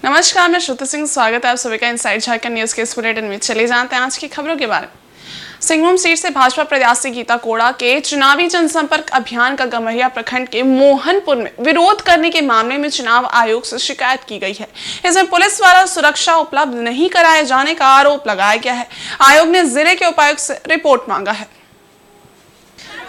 नमस्कार, मैं श्रुति सिंह। स्वागत है आप सभी का इनसाइड झारखंड न्यूज के इस बुलेटिन में। चले जानते हैं आज की खबरों के बारे में। सिंहभूम सीट से भाजपा प्रत्याशी गीता कोड़ा के चुनावी जनसंपर्क अभियान का गम्हरिया प्रखंड के मोहनपुर में विरोध करने के मामले में चुनाव आयोग से शिकायत की गई है। इसमें पुलिस द्वारा सुरक्षा उपलब्ध नहीं कराए जाने का आरोप लगाया गया है। आयोग ने जिले के उपायुक्त से रिपोर्ट मांगा है।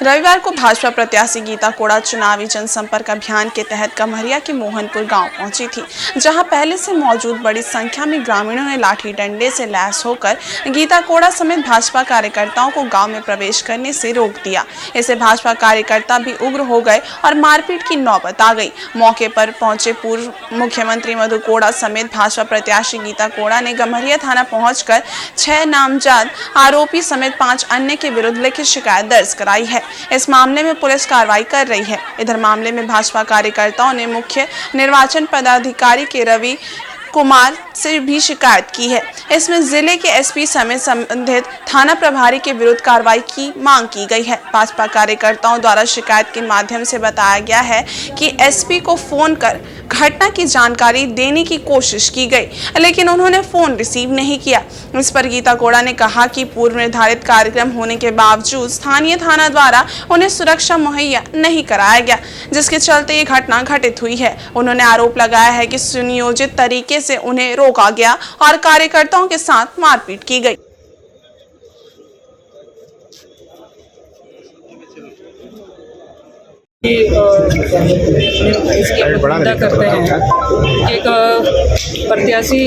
रविवार को भाजपा प्रत्याशी गीता कोड़ा चुनावी जनसंपर्क अभियान के तहत गम्हरिया के मोहनपुर गांव पहुंची थी, जहां पहले से मौजूद बड़ी संख्या में ग्रामीणों ने लाठी डंडे से लैस होकर गीता कोड़ा समेत भाजपा कार्यकर्ताओं को गांव में प्रवेश करने से रोक दिया। इससे भाजपा कार्यकर्ता भी उग्र हो गए और मारपीट की नौबत आ गई। मौके पर पहुंचे पूर्व मुख्यमंत्री मधु कोड़ा समेत भाजपा प्रत्याशी गीता कोड़ा ने गम्हरिया थाना पहुंचकर 6 नामजद आरोपी समेत 5 अन्य के विरुद्ध लिखित शिकायत दर्ज कराई है। इस मामले में पुलिस कार्रवाई कर रही है। इधर मामले में भाजपा कार्यकर्ताओं ने मुख्य निर्वाचन पदाधिकारी के रवि कुमार से भी शिकायत की है। इसमें जिले के एसपी समेत संबंधित थाना प्रभारी के विरुद्ध कार्रवाई की मांग की गई है। भाजपा कार्यकर्ताओं द्वारा शिकायत के माध्यम से बताया गया है कि एसपी को फोन कर घटना की जानकारी देने की कोशिश की गई, लेकिन उन्होंने फोन रिसीव नहीं किया। इस पर गीता कोड़ा ने कहा कि पूर्व निर्धारित कार्यक्रम होने के बावजूद स्थानीय थाना द्वारा उन्हें सुरक्षा मुहैया नहीं कराया गया, जिसके चलते ये घटना घटित हुई है। उन्होंने आरोप लगाया है कि सुनियोजित तरीके से उन्हें रोका गया और कार्यकर्ताओं के साथ मारपीट की गई। इसकी निंदा करते हैं। एक प्रत्याशी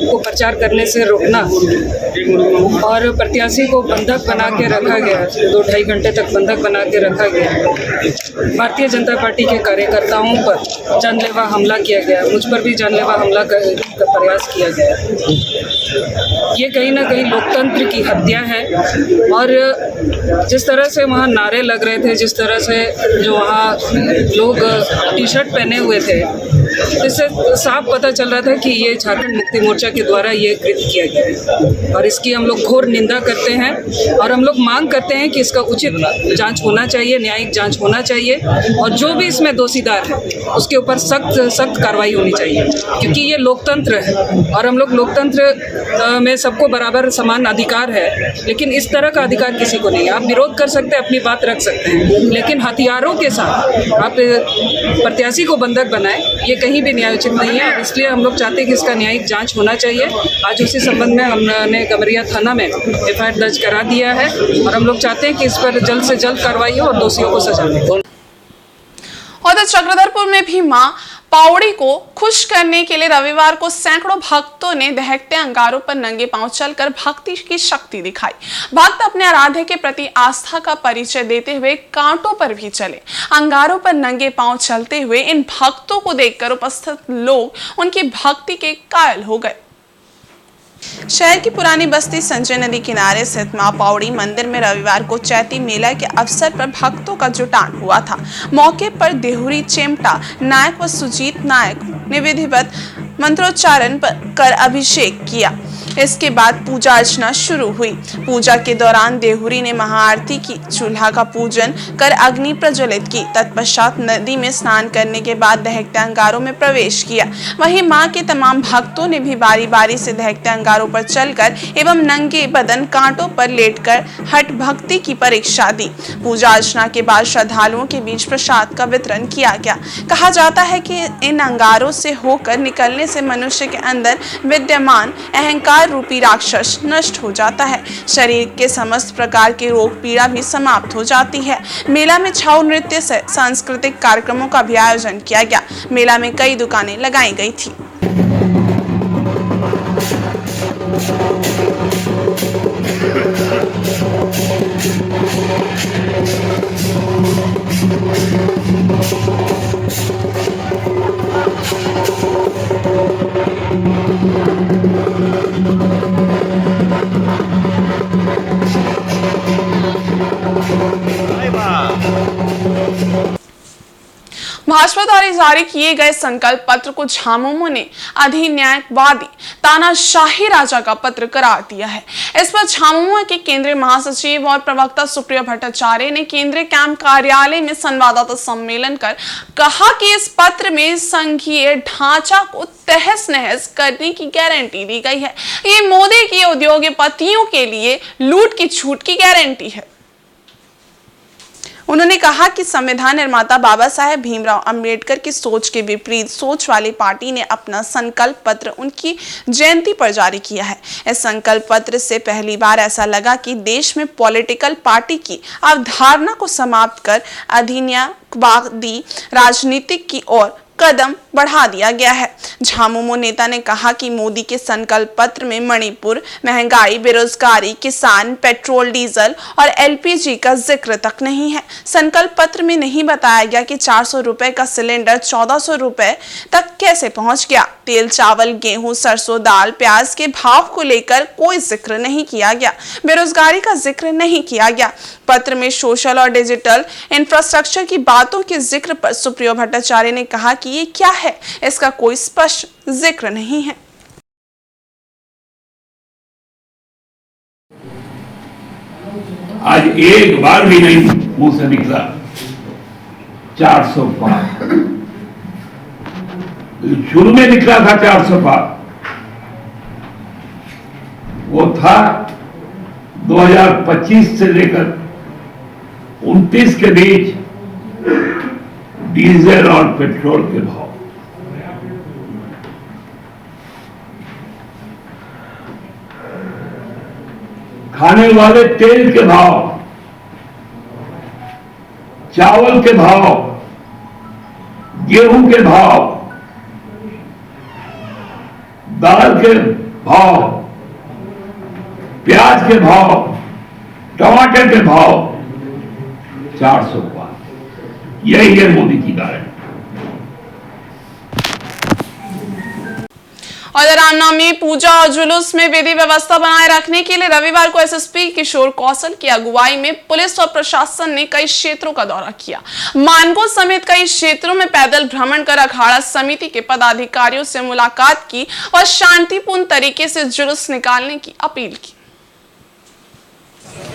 को प्रचार करने से रोकना और प्रत्याशी को बंधक बना के रखा गया, 2-2.5 घंटे तक बंधक बना के रखा गया। भारतीय जनता पार्टी के कार्यकर्ताओं पर जानलेवा हमला किया गया, मुझ पर भी जानलेवा हमला का प्रयास किया गया। ये कहीं ना कहीं लोकतंत्र की हत्या है। और जिस तरह से वहाँ नारे लग रहे थे, जिस तरह से जो वहाँ लोग टी शर्ट पहने हुए थे, इससे साफ पता चल रहा था कि ये झारखंड मुक्ति मोर्चा के द्वारा ये कृत्य किया गया है। और इसकी हम लोग घोर निंदा करते हैं और हम लोग मांग करते हैं कि इसका उचित जांच होना चाहिए, न्यायिक जांच होना चाहिए और जो भी इसमें दोषीदार है उसके ऊपर सख्त कार्रवाई होनी चाहिए, क्योंकि ये लोकतंत्र है और हम लोग लोकतंत्र में सबको बराबर समान अधिकार है। लेकिन इस तरह का अधिकार किसी को नहीं है। आप विरोध कर सकते हैं, अपनी बात रख सकते हैं, लेकिन हथियारों के साथ आप प्रत्याशी को बंधक बनाएं, ये कहीं भी न्यायोचित नहीं है। इसलिए हम लोग चाहते हैं कि इसका न्यायिक जांच होना चाहिए। आज उसी संबंध में हमने गम्हरिया थाना में एफआईआर दर्ज करा दिया है और हम लोग चाहते हैं कि इस पर जल्द से जल्द कार्रवाई हो और दोषियों को सजा मिले। और चक्रधरपुर में भी मां पावड़ी को खुश करने के लिए रविवार को सैकड़ों भक्तों ने दहकते अंगारों पर नंगे पांव चलकर भक्ति की शक्ति दिखाई। भक्त अपने आराध्य के प्रति आस्था का परिचय देते हुए कांटों पर भी चले। अंगारों पर नंगे पांव चलते हुए इन भक्तों को देखकर उपस्थित लोग उनकी भक्ति के कायल हो गए। शहर की पुरानी बस्ती संजय नदी किनारे स्थित मां पावड़ी मंदिर में रविवार को चैती मेला के अवसर पर भक्तों का जुटान हुआ था। मौके पर देहुरी चेमटा नायक व सुजीत नायक ने विधिवत मंत्रोच्चारण कर अभिषेक किया। इसके बाद पूजा अर्चना शुरू हुई। पूजा के दौरान देहुरी ने महाआरती की, चूल्हा का पूजन कर अग्नि प्रज्वलित की। तत्पश्चात नदी में स्नान करने के बाद दहकते अंगारों में प्रवेश किया। वहीं मां के तमाम भक्तों ने भी बारी बारी से दहकते अंगारों पर चलकर एवं नंगे बदन कांटों पर लेटकर हठ भक्ति की परीक्षा दी। पूजा अर्चना के बाद श्रद्धालुओं के बीच प्रसाद का वितरण किया गया। कहा जाता है कि इन अंगारों से होकर निकलने से मनुष्य के अंदर विद्यमान अहंकार रूपी राक्षस नष्ट हो जाता है। शरीर के समस्त प्रकार के रोग पीड़ा भी समाप्त हो जाती है। मेला में छाऊ नृत्य से सांस्कृतिक कार्यक्रमों का भी आयोजन किया गया। मेला में कई दुकानें लगाई गई थी। भाजपा द्वारा जारी किए गए संकल्प पत्र को झामुमो ने अधिन्यायवादी तानाशाही राजा का पत्र करार दिया है। इस पर झामुमो के केंद्रीय महासचिव और प्रवक्ता सुप्रिया भट्टाचार्य ने केंद्रीय कैंप कार्यालय में संवाददाता सम्मेलन कर कहा कि इस पत्र में संघीय ढांचा को तहस नहस करने की गारंटी दी गई है। ये मोदी के उद्योगपतियों के लिए लूट की छूट की गारंटी है। उन्होंने कहा कि संविधान निर्माता बाबा साहेब भीमराव अंबेडकर की सोच के विपरीत सोच वाली पार्टी ने अपना संकल्प पत्र उनकी जयंती पर जारी किया है। इस संकल्प पत्र से पहली बार ऐसा लगा कि देश में पॉलिटिकल पार्टी की अवधारणा को समाप्त कर अधिन्यायवादी राजनीति की ओर कदम बढ़ा दिया गया है। झामुमो नेता ने कहा कि मोदी के संकल्प पत्र में मणिपुर, महंगाई, बेरोजगारी, किसान, पेट्रोल, डीजल और एलपीजी का जिक्र तक नहीं है। संकल्प पत्र में नहीं बताया गया कि 400 रुपए का सिलेंडर 1400 रुपए तक कैसे पहुंच गया। तेल, चावल, गेहूं, सरसों, दाल, प्याज के भाव को लेकर कोई जिक्र नहीं किया गया। बेरोजगारी का जिक्र नहीं किया गया। पत्र में सोशल और डिजिटल इंफ्रास्ट्रक्चर की बातों के जिक्र पर सुप्रिया भट्टाचार्य ने कहा कि ये क्या है, इसका कोई स्पष्ट जिक्र नहीं है। आज एक बार भी नहीं मुंह से निकला 400 पार। शुरू में निकला था 400 पार, वो था 2025 से लेकर 29 के बीच डीजल और पेट्रोल के भाव। खाने वाले तेल के भाव, चावल के भाव, गेहूं के भाव, दाल के भाव, प्याज के भाव, टमाटर के भाव 400 पार। यही है मोदी की गारंटी। और रामनवमी पूजा और जुलूस में विधि व्यवस्था बनाए रखने के लिए रविवार को एसएसपी किशोर कौशल की अगुवाई में पुलिस और प्रशासन ने कई क्षेत्रों का दौरा किया। मानकों समेत कई क्षेत्रों में पैदल भ्रमण कर अखाड़ा समिति के पदाधिकारियों से मुलाकात की और शांतिपूर्ण तरीके से जुलूस निकालने की अपील की।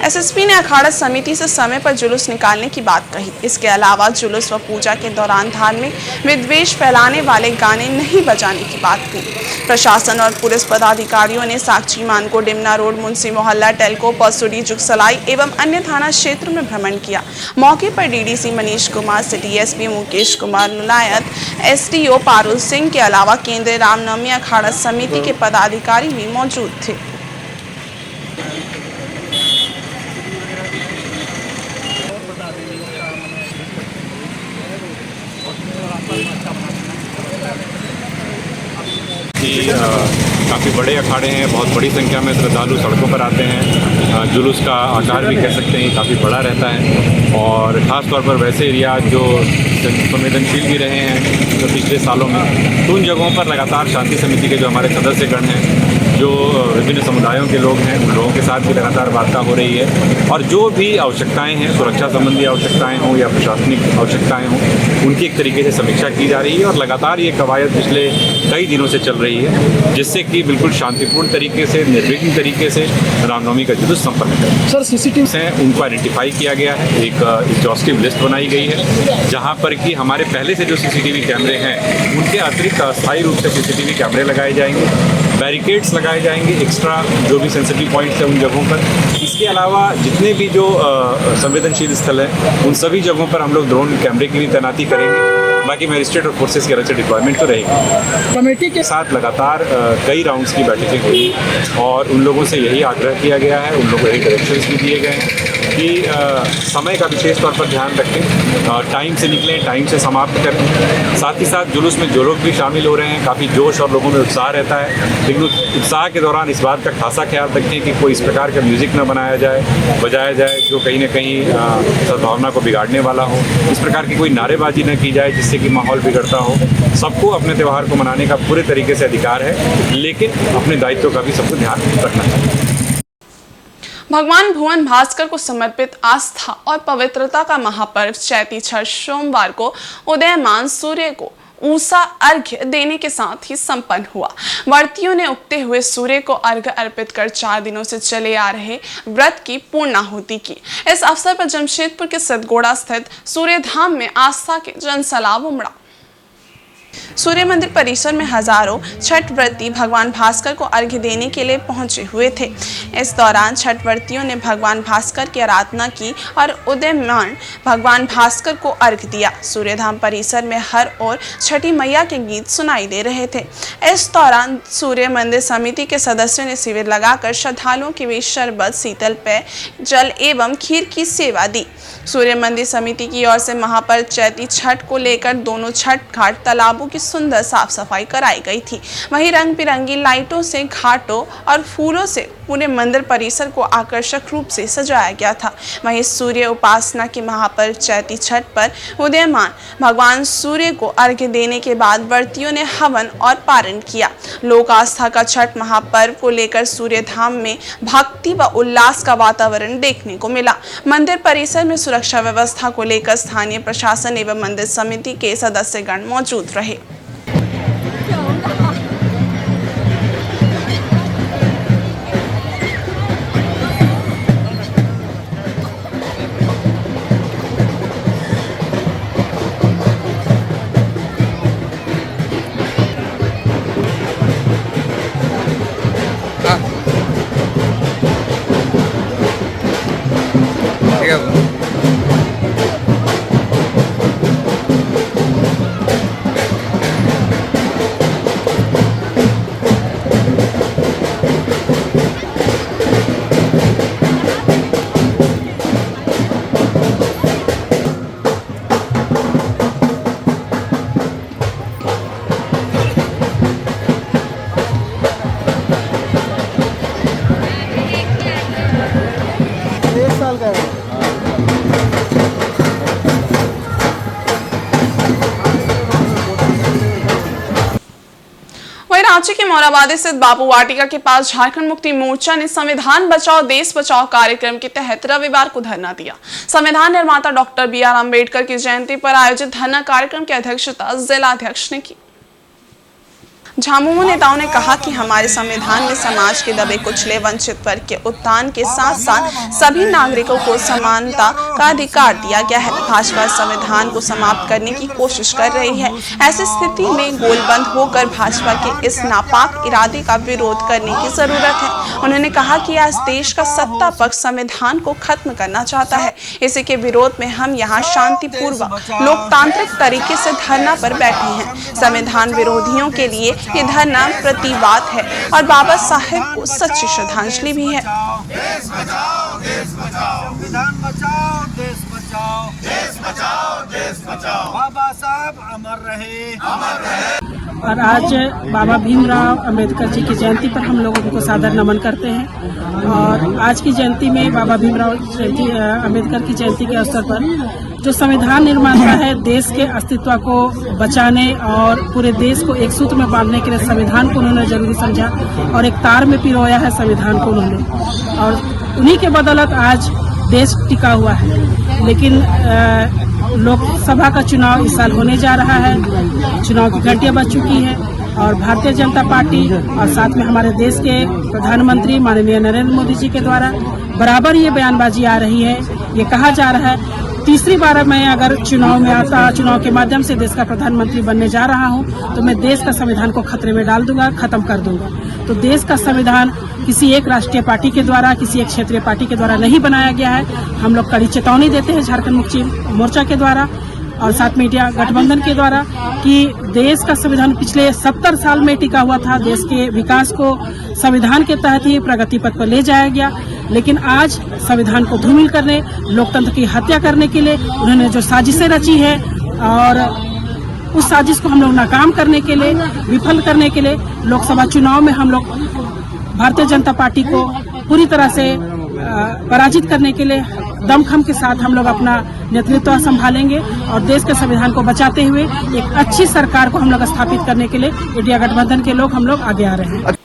एसएसपी ने अखाड़ा समिति से समय पर जुलूस निकालने की बात कही। इसके अलावा जुलूस व पूजा के दौरान धार्मिक विद्वेष फैलाने वाले गाने नहीं बजाने की बात की। प्रशासन और पुलिस पदाधिकारियों ने साक्षी, मानको, डिमना रोड, मुंशी मोहल्ला, टेल्को, परसुडी, जुगसलाई एवं अन्य थाना क्षेत्रों में भ्रमण किया। मौके पर DDC Manish Kumar, city SP Mukesh Kumar लुलायत, एसडीओ पारुल सिंह के अलावा केंद्रीय रामनवमी अखाड़ा समिति के पदाधिकारी भी मौजूद थे। काफ़ी बड़े अखाड़े हैं, बहुत बड़ी संख्या में श्रद्धालु सड़कों पर आते हैं। जुलूस का आकार भी कह सकते हैं काफ़ी बड़ा रहता है और ख़ास तौर पर वैसे एरिया जो संवेदनशील भी रहे हैं तो पिछले सालों में, तो उन जगहों पर लगातार शांति समिति के जो हमारे सदस्यगण हैं, जो विभिन्न समुदायों के लोग हैं, उन लोगों के साथ भी लगातार वार्ता हो रही है और जो भी आवश्यकताएं हैं, सुरक्षा संबंधी आवश्यकताएं हों या प्रशासनिक आवश्यकताएं हों, उनकी एक तरीके से समीक्षा की जा रही है और लगातार ये कवायद पिछले कई दिनों से चल रही है, जिससे कि बिल्कुल शांतिपूर्ण तरीके से, निर्विघ्न तरीके से रामनवमी का जुलूस संपन्न करें। सर, सीसीटीवी से उनको आइडेंटिफाई किया गया है, एक एग्जॉस्टिव लिस्ट बनाई गई है, जहाँ पर कि हमारे पहले से जो सीसीटीवी कैमरे हैं उनके अतिरिक्त अस्थायी रूप से सीसीटीवी कैमरे लगाए जाएंगे, बैरिकेड्स लगाए जाएंगे, एक्स्ट्रा जो भी सेंसिटिव पॉइंट्स हैं उन जगहों पर। इसके अलावा जितने भी जो संवेदनशील स्थल हैं उन सभी जगहों पर हम लोग ड्रोन कैमरे की भी तैनाती करेंगे। बाकी मैजिस्ट्रेट और फोर्सेस की अलग से डिप्लॉयमेंट तो रहेगी। कमेटी के साथ लगातार कई राउंड्स की बैठकें हुई और उन लोगों से यही आग्रह किया गया है, उन लोगों को यही डायरेक्शंस भी दिए गए हैं कि समय का विशेष तौर पर ध्यान रखें, टाइम से निकलें, टाइम से समाप्त करें। साथ ही साथ जुलूस में जो लोग भी शामिल हो रहे हैं, काफ़ी जोश और लोगों में उत्साह रहता है, लेकिन उत्साह के दौरान इस बात का खासा ख्याल रखें कि कोई इस प्रकार का म्यूज़िक न बजाया जाए जो कहीं ना कहीं सद्भावना को बिगाड़ने वाला हो। इस प्रकार की कोई नारेबाजी न की जाए जिससे कि माहौल बिगड़ता हो। सबको अपने त्यौहार को मनाने का पूरे तरीके से अधिकार है, लेकिन अपने दायित्व का भी सबको ध्यान रखना चाहिए। भगवान भुवन भास्कर को समर्पित आस्था और पवित्रता का महापर्व चैती छठ सोमवार को उदयमान सूर्य को ऊषा अर्घ्य देने के साथ ही संपन्न हुआ। व्रतियों ने उगते हुए सूर्य को अर्घ्य अर्पित कर 4 दिनों से चले आ रहे व्रत की पूर्णाहुति की। इस अवसर पर जमशेदपुर के सिद्धगोड़ा स्थित सूर्य धाम में आस्था के जनसैलाब उमड़ा। सूर्य मंदिर परिसर में हजारों छठ व्रती भगवान भास्कर को अर्घ्य देने के लिए पहुंचे हुए थे। इस दौरान छठ व्रतियों ने भगवान भास्कर की आराधना की और उदयमान भगवान भास्कर को अर्घ्य दिया। सूर्यधाम परिसर में हर ओर छठी मैया के गीत सुनाई दे रहे थे। इस दौरान सूर्य मंदिर समिति के सदस्यों ने शिविर लगाकर श्रद्धालुओं के बीच शरबत, शीतल पेय, जल एवं खीर की सेवा दी। सूर्य मंदिर समिति की ओर से महापर्व चैती छठ को लेकर दोनों छठ घाट तालाबों की सुंदर साफ सफाई कराई गई थी। वहीं रंग बिरंगी लाइटों से घाटों और फूलों से पूरे मंदिर परिसर को आकर्षक रूप से सजाया गया था। वहीं सूर्य उपासना की महापर्व चैती छठ पर उदयमान भगवान सूर्य को अर्घ्य देने के बाद व्रतियों ने हवन और पारण किया। लोक आस्था का छठ महापर्व को लेकर सूर्य धाम में भक्ति व उल्लास का वातावरण देखने को मिला। मंदिर परिसर में सुरक्षा व्यवस्था को लेकर स्थानीय प्रशासन एवं मंदिर समिति के सदस्यगण मौजूद रहे। रांची के मोराबादी स्थित बापू वाटिका के पास झारखंड मुक्ति मोर्चा ने संविधान बचाओ देश बचाओ कार्यक्रम के तहत रविवार को धरना दिया। संविधान निर्माता डॉक्टर BR अम्बेडकर की जयंती पर आयोजित धरना कार्यक्रम की अध्यक्षता जिलाध्यक्ष ने की। झामुमो नेताओं ने कहा कि हमारे संविधान में समाज के दबे कुचले वंचित वर्ग के उत्थान के साथ साथ सभी नागरिकों को समानता का अधिकार दिया गया है। भाजपा संविधान को समाप्त करने की कोशिश कर रही है। ऐसी स्थिति में गोलबंद होकर भाजपा के इस नापाक इरादे का विरोध करने की जरूरत है। उन्होंने कहा कि आज देश का सत्ता पक्ष संविधान को खत्म करना चाहता है। इसी के विरोध में हम यहाँ शांतिपूर्वक लोकतांत्रिक तरीके से धरना पर बैठे हैं। संविधान विरोधियों के लिए ये धरना प्रतिवाद है और बाबा साहेब को सच्ची श्रद्धांजलि भी है। देश बचाओ, देश बचाओ, संविधान बचाओ, देश बचाओ, देश बचाओ, देश बचाओ, बाबा साहब अमर रहे, अमर रहे। और आज बाबा भीमराव अंबेडकर जी की जयंती पर हम लोग उनको सादर नमन करते हैं। और आज की जयंती में बाबा भीमराव अंबेडकर की जयंती के अवसर पर जो संविधान निर्माता है, देश के अस्तित्व को बचाने और पूरे देश को एक सूत्र में बांधने के लिए संविधान को उन्होंने जरूरी समझा और एक तार में पिरोया है संविधान को उन्होंने, और उन्हीं के बदौलत आज देश टिका हुआ है। लेकिन लोकसभा का चुनाव इस साल होने जा रहा है, चुनाव की घंटियां बज चुकी है और भारतीय जनता पार्टी और साथ में हमारे देश के प्रधानमंत्री माननीय नरेंद्र मोदी जी के द्वारा बराबर ये बयानबाजी आ रही है। ये कहा जा रहा है तीसरी बार मैं अगर चुनाव में आता, चुनाव के माध्यम से देश का प्रधानमंत्री बनने जा रहा हूं, तो मैं देश का संविधान को खतरे में डाल दूंगा, खत्म कर दूंगा। तो देश का संविधान किसी एक राष्ट्रीय पार्टी के द्वारा, किसी एक क्षेत्रीय पार्टी के द्वारा नहीं बनाया गया है। हम लोग कड़ी चेतावनी देते हैं झारखंड मुक्ति मोर्चा के द्वारा और साथ में इंडिया गठबंधन के द्वारा कि देश का संविधान पिछले 70 साल में टिका हुआ था। देश के विकास को संविधान के तहत ही प्रगति पथ पर ले जाया गया, लेकिन आज संविधान को धूमिल करने, लोकतंत्र की हत्या करने के लिए उन्होंने जो साजिशें रची है और उस साजिश को हम लोग नाकाम करने के लिए, विफल करने के लिए लोकसभा चुनाव में हम लोग भारतीय जनता पार्टी को पूरी तरह से पराजित करने के लिए दमखम के साथ हम लोग अपना नेतृत्व संभालेंगे और देश के संविधान को बचाते हुए एक अच्छी सरकार को हम लोग स्थापित करने के लिए इंडिया गठबंधन के लोग हम लोग आगे आ रहे हैं।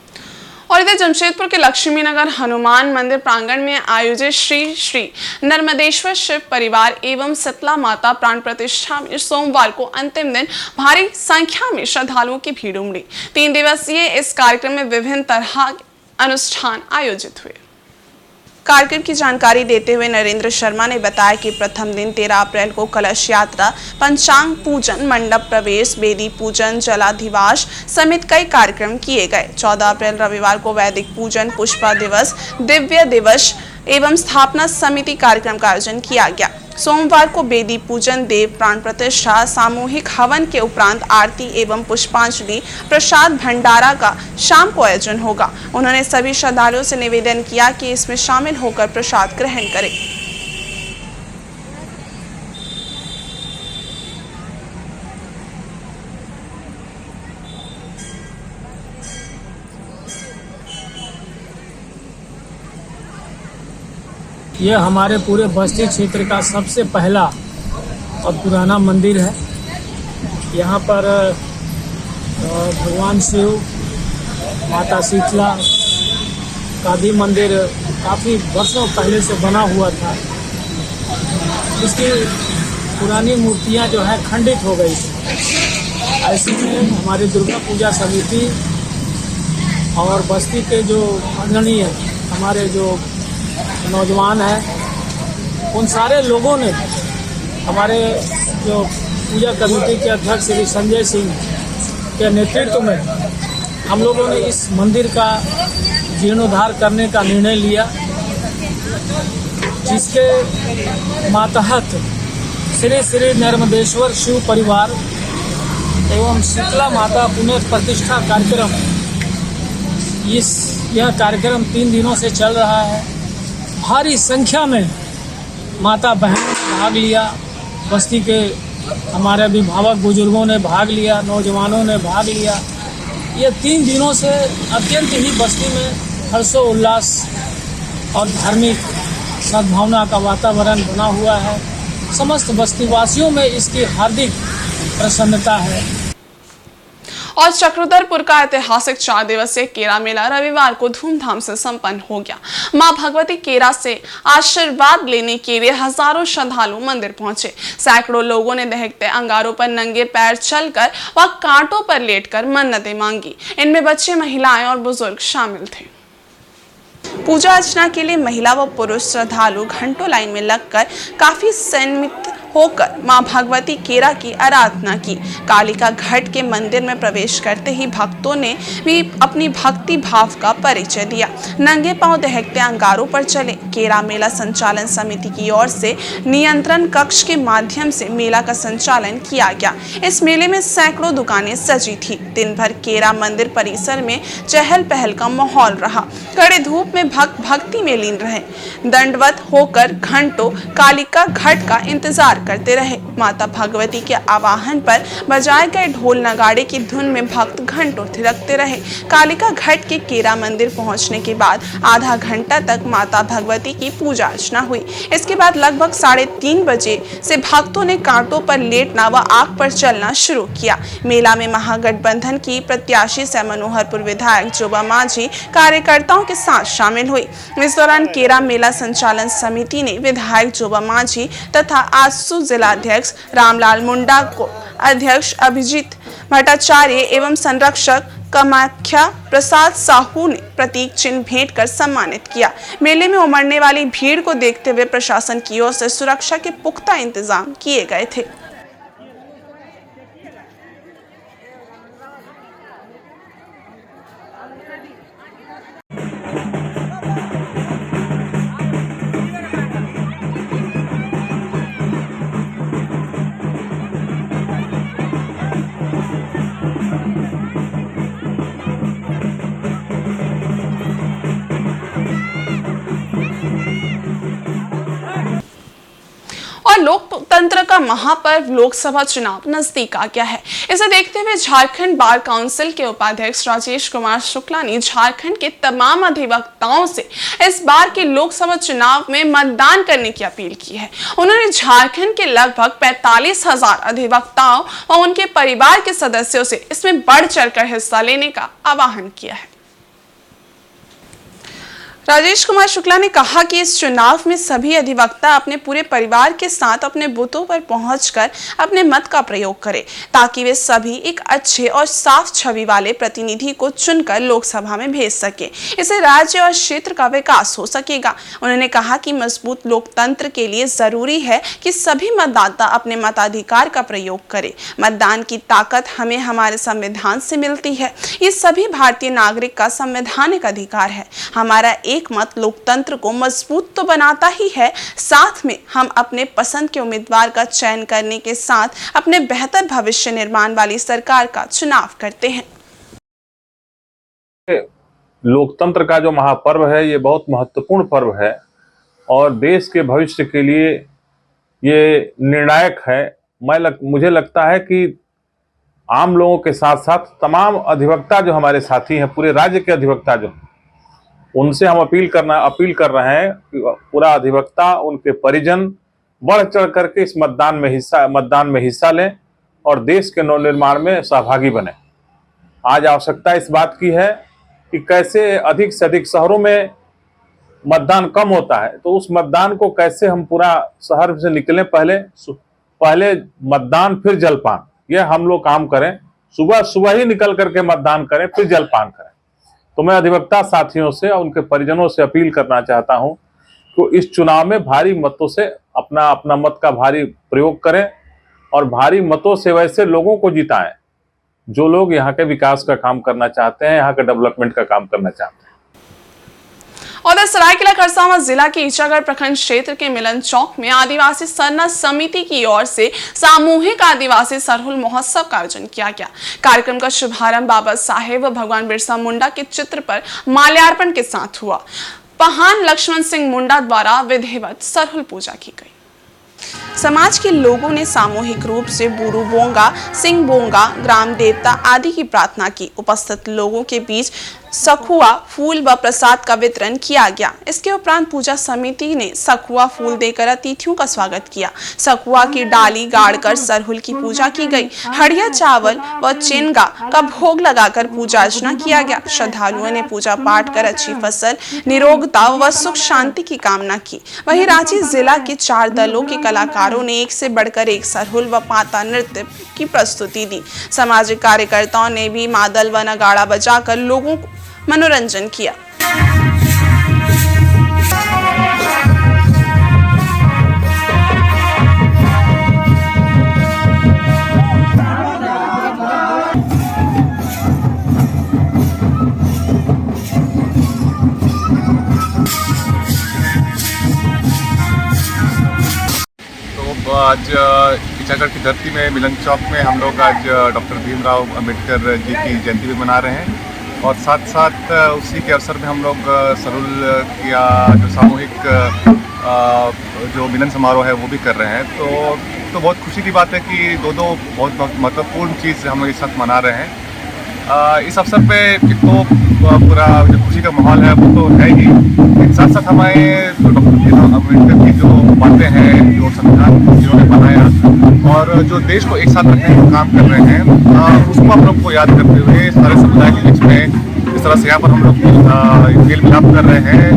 और इधर जमशेदपुर के लक्ष्मीनगर हनुमान मंदिर प्रांगण में आयोजित श्री श्री नर्मदेश्वर शिव परिवार एवं शीतला माता प्राण प्रतिष्ठा में सोमवार को अंतिम दिन भारी संख्या में श्रद्धालुओं की भीड़ उमड़ी। 3 दिवसीय इस कार्यक्रम में विभिन्न तरह के अनुष्ठान आयोजित हुए। कार्यक्रम की जानकारी देते हुए नरेंद्र शर्मा ने बताया कि प्रथम दिन 13 अप्रैल को कलश यात्रा, पंचांग पूजन, मंडप प्रवेश, वेदी पूजन, जलाधिवास समेत कई कार्यक्रम किए गए। 14 अप्रैल रविवार को वैदिक पूजन, पुष्पा दिवस, दिव्य दिवस एवं स्थापना समिति कार्यक्रम का आयोजन किया गया। सोमवार को वेदी पूजन, देव प्राण प्रतिष्ठा, सामूहिक हवन के उपरांत आरती एवं पुष्पांजलि, प्रसाद भंडारा का शाम को आयोजन होगा। उन्होंने सभी श्रद्धालुओं से निवेदन किया कि इसमें शामिल होकर प्रसाद ग्रहण करें। ये हमारे पूरे बस्ती क्षेत्र का सबसे पहला और पुराना मंदिर है। यहाँ पर भगवान शिव, माता शीतला का भी मंदिर काफ़ी वर्षों पहले से बना हुआ था। इसकी पुरानी मूर्तियाँ जो है खंडित हो गई थी। ऐसे में हमारी दुर्गा पूजा समिति और बस्ती के जो अग्रणी हमारे जो नौजवान हैं, उन सारे लोगों ने हमारे जो पूजा कमेटी के अध्यक्ष श्री संजय सिंह के नेतृत्व में हम लोगों ने इस मंदिर का जीर्णोद्धार करने का निर्णय लिया, जिसके मातहत श्री श्री नर्मदेश्वर शिव परिवार एवं शीतला माता पुनर्प्रतिष्ठा कार्यक्रम, यह कार्यक्रम 3 दिनों से चल रहा है। भारी संख्या में माता बहनों ने भाग लिया, बस्ती के हमारे अभिभावक बुजुर्गों ने भाग लिया, नौजवानों ने भाग लिया। ये 3 दिनों से अत्यंत ही बस्ती में हर्षोल्लास और धार्मिक सद्भावना का वातावरण बना हुआ है। समस्त बस्तीवासियों में इसकी हार्दिक प्रसन्नता है। और चक्रधरपुर का ऐतिहासिक 4 दिवसीय केरा मेला रविवार को धूमधाम से संपन्न हो गया। मां भगवती केरा से आशीर्वाद लेने के लिए हजारों श्रद्धालु मंदिर पहुंचे। सैकड़ों लोगों ने दहकते अंगारों पर नंगे पैर चलकर व कांटों पर लेटकर मन्नतें मांगी। इनमें बच्चे, महिलाएं और बुजुर्ग शामिल थे। पूजा अर्चना के लिए महिला व पुरुष श्रद्धालु घंटों लाइन में लगकर काफी संयमित होकर मां भगवती केरा की आराधना की। कालिका घाट के मंदिर में प्रवेश करते ही भक्तों ने भी अपनी भक्ति भाव का परिचय दिया। नंगे पांव दहकते अंगारों पर चले। केरा मेला संचालन समिति की ओर से नियंत्रण कक्ष के माध्यम से मेला का संचालन किया गया। इस मेले में सैकड़ों दुकानें सजी थी। दिन भर केरा मंदिर परिसर में चहल पहल का माहौल रहा। कड़े धूप में भक्त भक्ति में लीन रहे। दंडवत होकर घंटों कालिका घाट का इंतजार करते रहे। माता भगवती के आवाहन पर बजाए गए ढोल नगाड़े की धुन में भक्त घंटों थिरकते रहे। कालिका घाट के केरा मंदिर पहुंचने के बाद आधा घंटा तक माता भगवती की पूजा अर्चना हुई। इसके बाद लगभग 3:30 बजे से भक्तों ने कांटों पर लेटना व आग पर चलना शुरू किया। मेला में महागठबंधन की प्रत्याशी से मनोहरपुर विधायक जोबा माझी कार्यकर्ताओं के साथ शामिल हुई। इस दौरान केरा मेला संचालन समिति ने विधायक जोबा माझी तथा आजसू जिलाध्यक्ष रामलाल मुंडा को अध्यक्ष अभिजीत भट्टाचार्य एवं संरक्षक कामाख्या प्रसाद साहू ने प्रतीक चिन्ह भेंट कर सम्मानित किया। मेले में उमड़ने वाली भीड़ को देखते हुए प्रशासन की ओर से सुरक्षा के पुख्ता इंतजाम किए गए थे। और लोकतंत्र का महापर्व लोकसभा चुनाव नजदीक आ गया है। इसे देखते हुए झारखंड बार काउंसिल के उपाध्यक्ष राजेश कुमार शुक्ला ने झारखंड के तमाम अधिवक्ताओं से इस बार के लोकसभा चुनाव में मतदान करने की अपील की है। उन्होंने झारखंड के लगभग 45,000 अधिवक्ताओं और उनके परिवार के सदस्यों से इसमें बढ़ चढ़कर हिस्सा लेने का आह्वान किया है। राजेश कुमार शुक्ला ने कहा कि इस चुनाव में सभी अधिवक्ता अपने पूरे परिवार के साथ अपने बूथों पर पहुंचकर अपने मत का प्रयोग करें ताकि वे सभी एक अच्छे और साफ छवि वाले प्रतिनिधि को चुनकर लोकसभा में भेज सके। इससे राज्य और क्षेत्र का विकास हो सकेगा। उन्होंने कहा कि मजबूत लोकतंत्र के लिए जरूरी है कि सभी मतदाता अपने मताधिकार का प्रयोग करें। मतदान की ताकत हमें हमारे संविधान से मिलती है। ये सभी भारतीय नागरिक का संवैधानिक अधिकार है। हमारा एक मत लोकतंत्र को मजबूत तो बनाता ही है, साथ में हम अपने पसंद के उम्मीदवार का चयन करने के साथ अपने बेहतर भविष्य निर्माण वाली सरकार का चुनाव करते हैं। लोकतंत्र का जो महापर्व है ये बहुत महत्वपूर्ण पर्व है और देश के भविष्य के लिए ये निर्णायक है। मुझे लगता है कि आम लोगों के साथ साथ तमाम अधिवक्ता जो हमारे साथी हैं, पूरे राज्य के अधिवक्ता जो, उनसे हम अपील कर रहे हैं कि पूरा अधिवक्ता, उनके परिजन बढ़ चढ़ करके इस मतदान में हिस्सा लें और देश के नवनिर्माण में सहभागी बने। आज आवश्यकता इस बात की है कि कैसे अधिक से अधिक शहरों में मतदान कम होता है, तो उस मतदान को कैसे हम पूरा शहर से निकलें, पहले मतदान फिर जलपान, यह हम लोग काम करें। सुबह ही निकल करके मतदान करें, फिर जलपान करें। तो मैं अधिवक्ता साथियों से और उनके परिजनों से अपील करना चाहता हूं कि इस चुनाव में भारी मतों से अपना मत का भारी प्रयोग करें और भारी मतों से वैसे लोगों को जिताएं जो लोग यहाँ के विकास का काम करना चाहते हैं, यहाँ के डेवलपमेंट का काम करना चाहते हैं। उधर सरायकेला खरसावां जिला के ईचागढ़ प्रखंड क्षेत्र के मिलन चौक में आदिवासी सरना समिति की ओर से सामूहिक आदिवासी सरहुल महोत्सव का आयोजन किया गया। कार्यक्रम का शुभारंभ बाबा साहेब व भगवान बिरसा मुंडा के चित्र पर माल्यार्पण के साथ हुआ। पहान लक्ष्मण सिंह मुंडा द्वारा विधिवत सरहुल पूजा की गई। समाज के लोगों ने सामूहिक रूप से बुरु बोंगा, सिंह बोंगा, ग्राम देवता आदि की प्रार्थना की। उपस्थित लोगों के बीच सखुआ फूल व प्रसाद का वितरण किया गया। इसके उपरांत पूजा समिति ने सखुआ फूल देकर अतिथियों का स्वागत किया। सखुआ की डाली गाड़कर सरहुल की पूजा की गई। हड़िया चावल व चेनगा का भोग लगाकर पूजा अर्चना किया गया। श्रद्धालुओं ने पूजा पाठ कर अच्छी फसल, निरोगता व सुख शांति की कामना की। वहीं रांची जिला के 4 दलों के कलाकारों ने एक से बढ़कर एक सरहुल व पाता नृत्य की प्रस्तुति दी। सामाजिक कार्यकर्ताओं ने भी मादल व नगाड़ा बजाकर लोगों को मनोरंजन किया। तो आज ईचागढ़ की धरती में मिलन चौक में हम लोग आज डॉक्टर भीमराव अंबेडकर जी की जयंती भी मना रहे हैं और साथ साथ उसी के अवसर में हम लोग सरहुल या जो सामूहिक जो मिलन समारोह है वो भी कर रहे हैं। तो बहुत खुशी की बात है कि दो बहुत महत्वपूर्ण चीज़ हम लोग इस साथ मना रहे हैं। इस अवसर पे एक तो पूरा जो खुशी का माहौल है वो तो है ही, साथ साथ हमारे डॉक्टर भीमराव अम्बेडकर की जो बातें हैं, जो संविधान जिन्होंने बनाया और जो देश को एक साथ रखने का काम कर रहे हैं, उसको हम लोग को याद करते हुए सारे समुदाय के बीच में इस तरह से यहाँ पर हम लोग मेल मिलाप कर रहे हैं,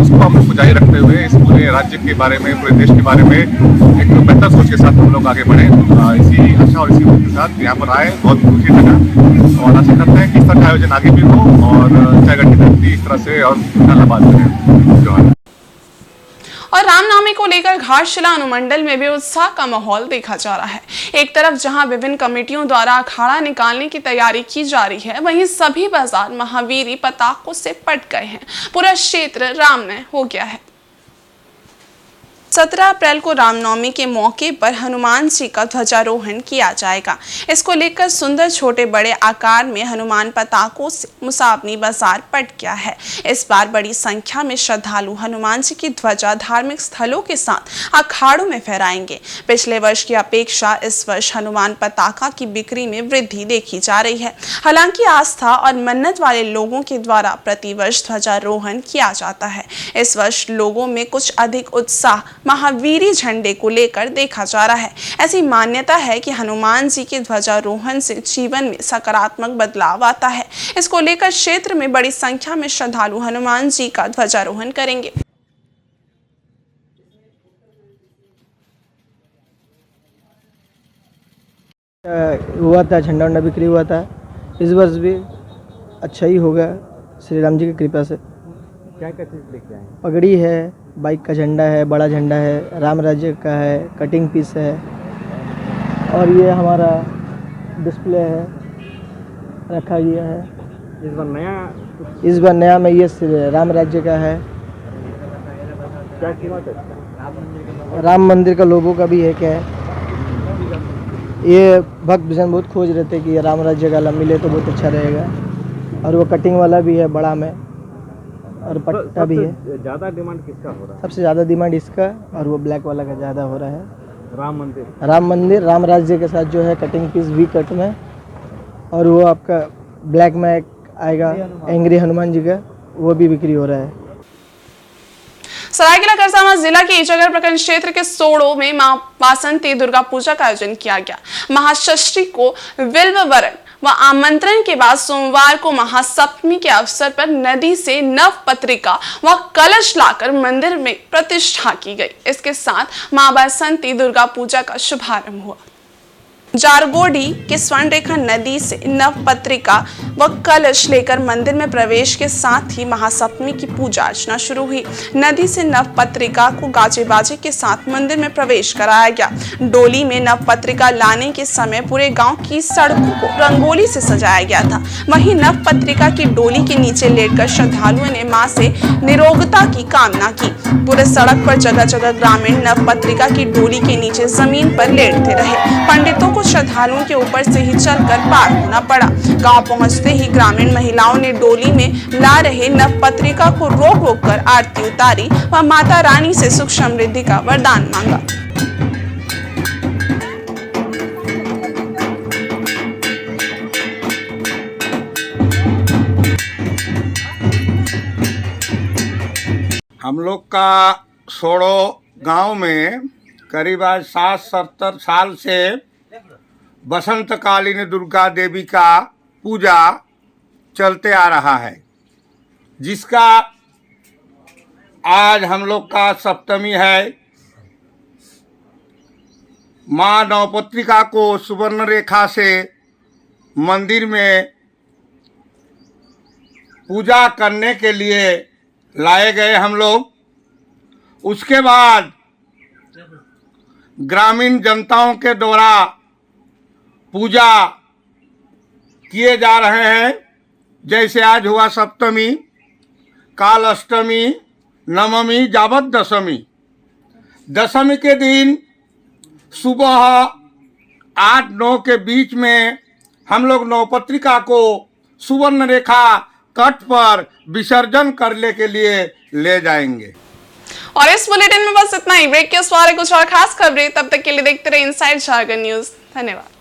उसको हम लोग को जारी रखते हुए इस पूरे राज्य के बारे में, पूरे देश के बारे में एक बेहतर सोच के साथ हम लोग आगे बढ़े। इसी आशा और इसी उम्मीद के साथ यहाँ पर आए, बहुत खुशी लगा और आशा करते हैं कि इस तरह का आयोजन आगे भी हो और ईचागढ़ की धरती इस तरह से और धन्यवाद करें। और रामनवमी को लेकर घाटशिला अनुमंडल में भी उत्साह का माहौल देखा जा रहा है। एक तरफ जहां विभिन्न कमेटियों द्वारा अखाड़ा निकालने की तैयारी की जा रही है, वहीं सभी बाजार महावीरी पताकों से पट गए हैं। पूरा क्षेत्र राममय हो गया है। 17 अप्रैल को रामनवमी के मौके पर हनुमान जी का ध्वजारोहण किया जाएगा। इसको लेकर सुंदर छोटे बड़े आकार में हनुमान पताकों से मुसाबनी बाजार पट गया है। इस बार बड़ी संख्या में श्रद्धालु हनुमान जी की ध्वजा धार्मिक स्थलों के साथ अखाड़ों में फहराएंगे। पिछले वर्ष की अपेक्षा इस वर्ष हनुमान पताका की बिक्री में वृद्धि देखी जा रही है। हालांकि आस्था और मन्नत वाले लोगों के द्वारा प्रतिवर्ष ध्वजारोहण किया जाता है। इस वर्ष लोगों में कुछ अधिक उत्साह महावीरी झंडे को लेकर देखा जा रहा है। ऐसी मान्यता है कि हनुमान जी के ध्वजारोहण से जीवन में सकारात्मक बदलाव आता है। इसको लेकर क्षेत्र में बड़ी संख्या में श्रद्धालु हनुमान जी का ध्वजारोहण करेंगे। हुआ था, झंडा वंडा बिक्री हुआ था। इस वर्ष भी अच्छा ही होगा श्री राम जी की कृपा से। क्या क्या चीज़ लेके आए? पगड़ी है, बाइक का झंडा है, बड़ा झंडा है, राम राज्य का है, कटिंग पीस है, और ये हमारा डिस्प्ले है रखा गया है। इस बार नया में ये राम राज्य का है। क्या कीमत है? राम मंदिर का लोगों का भी है क्या है। ये भक्त जन बहुत खोज रहे थे कि ये राम राज्य का मिले तो बहुत अच्छा रहेगा। और वो कटिंग वाला भी है बड़ा में, और पट्टा भी है। ज़्यादा डिमांड किसका हो रहा है? सबसे ज़्यादा डिमांड इसका, और वो ब्लैक वाला का ज़्यादा हो रहा है। राम मंदिर राम राज्य के साथ जो है कटिंग पीस वी कट में, और वो आपका ब्लैक में आएगा एंग्री हनुमान जी का, वो भी बिक्री हो रहा है। सरायकेला खरसावां जिला के ईचागढ़ प्रखंड क्षेत्र के सोड़ो में मां वासंती दुर्गा पूजा का आयोजन किया गया। महाषष्ठी को विल्व वरण व आमंत्रण के बाद सोमवार को महासप्तमी के अवसर पर नदी से नव पत्रिका व कलश लाकर मंदिर में प्रतिष्ठा की गई। इसके साथ मां वासंती दुर्गा पूजा का शुभारंभ हुआ। जारगोडी के स्वर्णरेखा नदी से नव पत्रिका व कलश लेकर मंदिर में प्रवेश के साथ ही महासप्तमी की पूजा अर्चना शुरू हुई। नदी से नव पत्रिका को गाजे बाजे के साथ मंदिर में प्रवेश कराया गया। डोली में नव पत्रिका लाने के समय पूरे गांव की सड़कों को रंगोली से सजाया गया था। वहीं नव पत्रिका की डोली के नीचे लेटकर श्रद्धालुओं ने मां से निरोगता की कामना की। पूरे सड़क पर जगह जगह ग्रामीण नव पत्रिका की डोली के नीचे जमीन पर लेटते रहे। पंडितों को श्रद्धालुओं के ऊपर से ही चलकर पार होना पड़ा। गांव पहुंचते ही ग्रामीण महिलाओं ने डोली में ला रहे नव पत्रिका को रोक रोक कर आरती उतारी व माता रानी से सुख समृद्धि का वरदान मांगा। हम लोग का सोड़ो गांव में करीब 60-70 साल से बसंतकालीन दुर्गा देवी का पूजा चलते आ रहा है, जिसका आज हम लोग का सप्तमी है। माँ नवपत्रिका को सुवर्ण रेखा से मंदिर में पूजा करने के लिए लाए गए हम लोग। उसके बाद ग्रामीण जनताओं के द्वारा पूजा किए जा रहे हैं। जैसे आज हुआ सप्तमी, काल अष्टमी, नवमी, जावत दशमी। दशमी के दिन सुबह 8-9 के बीच में हम लोग नवपत्रिका को सुवर्ण रेखा तट पर विसर्जन करने के लिए ले जाएंगे। और इस बुलेटिन में बस इतना ही। ब्रेक के सवाल कुछ और खास खबरें, तब तक के लिए देखते रहे इनसाइड झारखंड न्यूज। धन्यवाद।